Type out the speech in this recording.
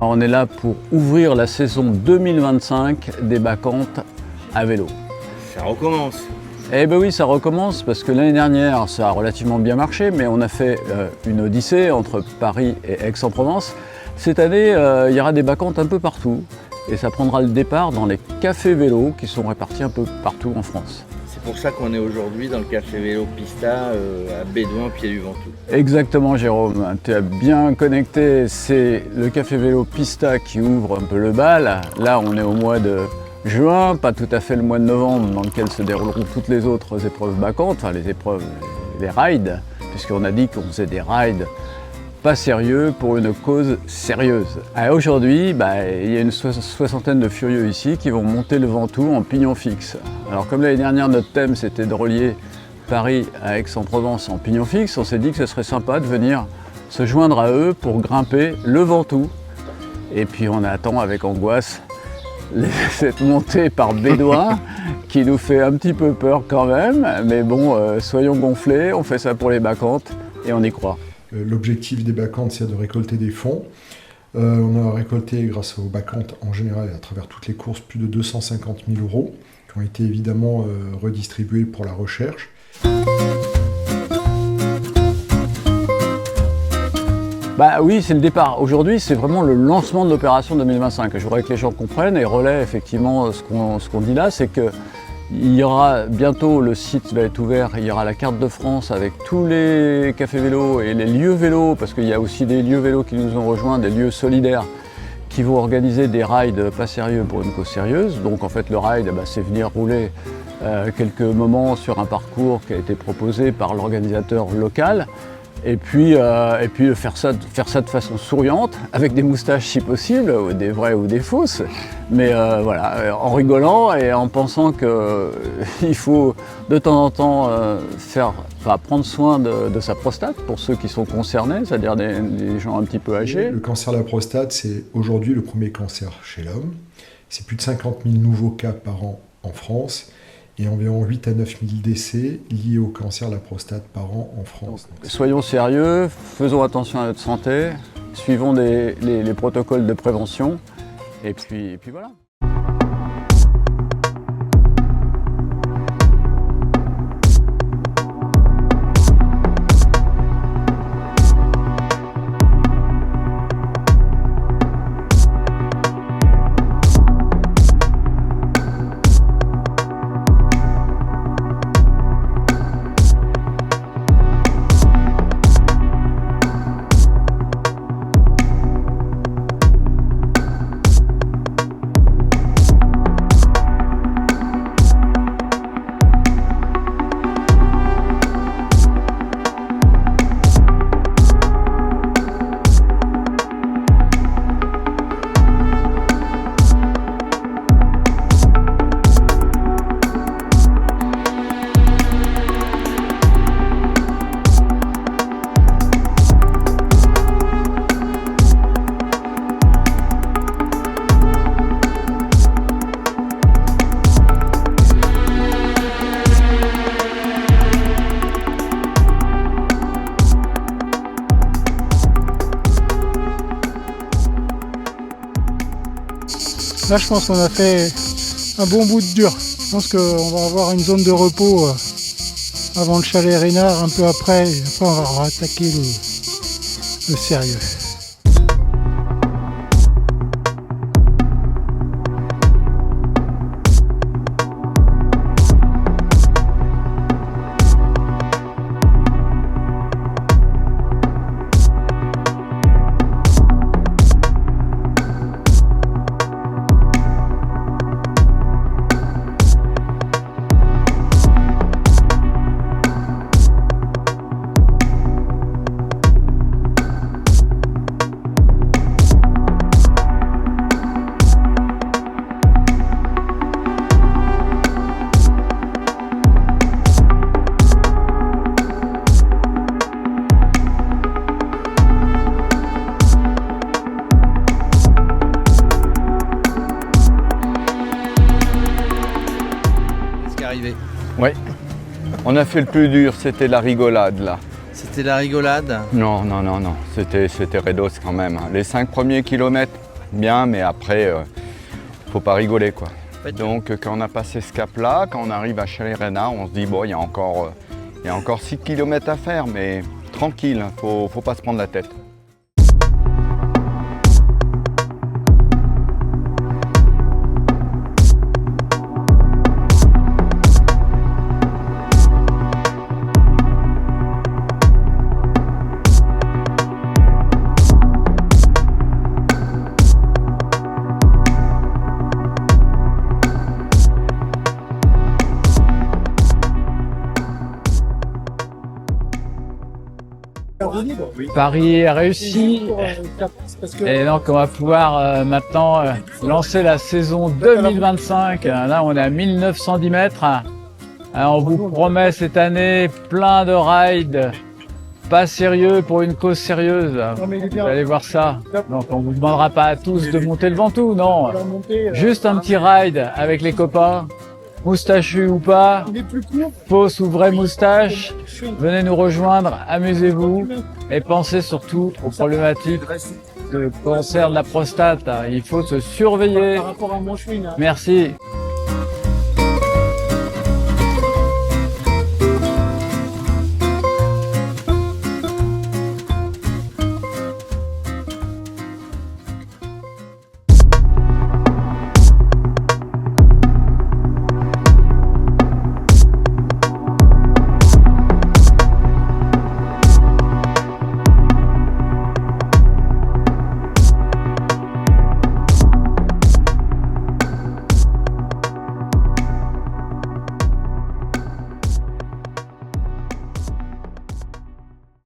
On est là pour ouvrir la saison 2025 des bacchantes à vélo. Ça recommence. Eh ben oui, ça recommence parce que l'année dernière, ça a relativement bien marché, mais on a fait une odyssée entre Paris et Aix-en-Provence. Cette année, il y aura des bacchantes un peu partout et ça prendra le départ dans les cafés vélos qui sont répartis un peu partout en France. C'est pour ça qu'on est aujourd'hui dans le café vélo Pista à Bédouin, pied du Ventoux. Exactement Jérôme, tu es bien connecté, c'est le café vélo Pista qui ouvre un peu le bal. Là on est au mois de juin, pas tout à fait le mois de novembre dans lequel se dérouleront toutes les autres épreuves bacchantes, enfin les épreuves, les rides, puisqu'on a dit qu'on faisait des rides pas sérieux pour une cause sérieuse. Aujourd'hui, il y a une soixantaine de furieux ici qui vont monter le Ventoux en pignon fixe. Alors comme l'année dernière notre thème c'était de relier Paris à Aix-en-Provence en pignon fixe, on s'est dit que ce serait sympa de venir se joindre à eux pour grimper le Ventoux. Et puis on attend avec angoisse cette montée par Bédouin qui nous fait un petit peu peur quand même, mais bon, soyons gonflés, on fait ça pour les bacchantes et on y croit. L'objectif des bacchantes, c'est de récolter des fonds. On a récolté, grâce aux bacchantes en général, à travers toutes les courses, plus de 250 000 € qui ont été évidemment redistribués pour la recherche. Oui, c'est le départ. Aujourd'hui, c'est vraiment le lancement de l'opération 2025. Je voudrais que les gens comprennent et relaient effectivement ce qu'on dit là, c'est que il y aura bientôt, le site va être ouvert, il y aura la carte de France avec tous les cafés vélos et les lieux vélos, parce qu'il y a aussi des lieux vélos qui nous ont rejoints, des lieux solidaires qui vont organiser des rides pas sérieux pour une cause sérieuse. Donc en fait le ride, c'est venir rouler quelques moments sur un parcours qui a été proposé par l'organisateur local. Et puis faire ça de façon souriante, avec des moustaches si possible, des vraies ou des fausses, mais voilà, en rigolant et en pensant qu'il faut de temps en temps prendre soin de sa prostate pour ceux qui sont concernés, c'est-à-dire des gens un petit peu âgés. Le cancer de la prostate, c'est aujourd'hui le premier cancer chez l'homme. C'est plus de 50 000 nouveaux cas par an en France. Et environ 8 à 9 000 décès liés au cancer de la prostate par an en France. Donc, soyons sérieux, faisons attention à notre santé, suivons les protocoles de prévention, et puis voilà. Là, je pense qu'on a fait un bon bout de dur. Je pense qu'on va avoir une zone de repos avant le chalet Rénard, un peu après. Et après, on va attaquer le sérieux. Oui, on a fait le plus dur, c'était la rigolade là. C'était la rigolade? Non, c'était Redos quand même. Les 5 premiers kilomètres, bien, mais après, faut pas rigoler, quoi. Donc quand on a passé ce cap-là, quand on arrive à Chalais-Reynard, on se dit bon, il y a encore 6 km à faire, mais tranquille, faut pas se prendre la tête. Paris est réussi et donc on va pouvoir maintenant lancer la saison 2025. Là on est à 1910 mètres. On vous promet cette année plein de rides, pas sérieux pour une cause sérieuse. Vous allez voir ça. Donc on vous demandera pas à tous de monter le Ventoux, non. Juste un petit ride avec les copains. Moustachu ou pas, fausse ou vraie moustache, venez nous rejoindre, amusez-vous et pensez surtout aux problématiques de cancer de la prostate. Il faut se surveiller. Merci.